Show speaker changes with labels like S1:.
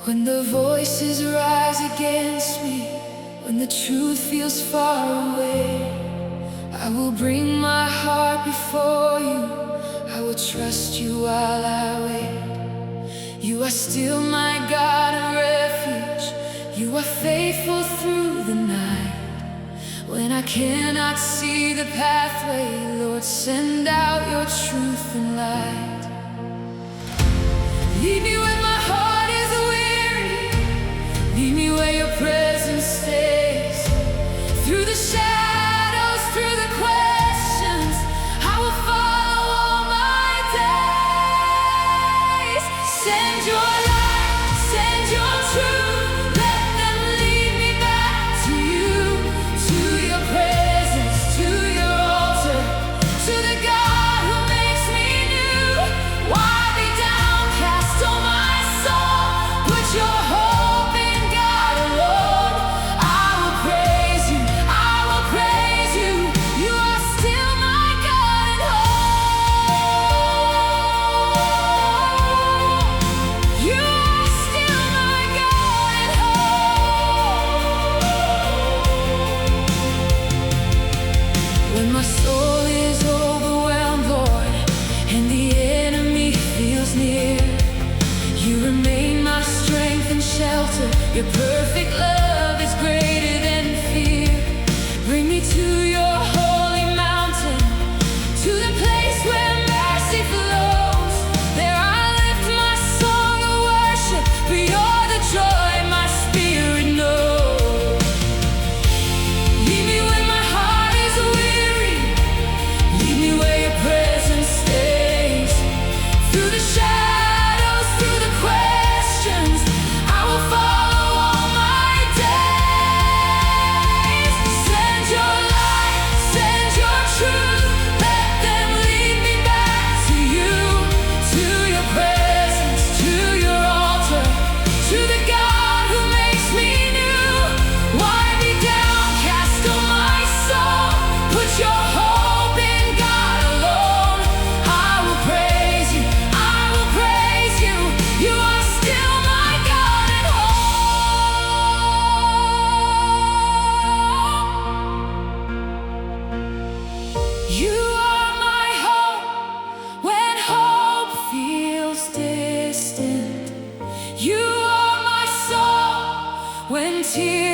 S1: When the voices rise against me, when the truth feels far away, I will bring my heart before you. I will trust you while I wait. You are still my God and refuge. You are faithful through the night. When I cannot see the pathway, Lord, send out your truth and light. Lead me when my heart is weary. Lead me where your presence stays. Through the shadows, through the questions, I will follow all my days. Send your light, send your truth. Let them lead me back to you, to your presence, to your altar, to the God who makes me new. Why be downcast, oh my soul? Put your hope in God alone. I will praise you, I will praise you. You are still my God and hope. You are still my God and hope. When my soul is overwhelmed, Lord, and the enemy feels near, you remain my strength and shelter. Your perfect love is greater than fear. Bring me to your holy mountain, to the place where mercy flows. There I lift my song of worship, for you're the joy my spirit knows. Lead me when my heart is weary. Lead me where your presence stays. Through the shadows, through the questions, I will follow all my days. Send your light, send your truth. Let them lead me back to you, to your presence, to your altar, to the God who makes me new. Why be downcast, oh my soul? Put your hope in God alone. I will praise you, I will praise you. You are still my God and hope. You are my hope when hope feels distant. You are my soul when tears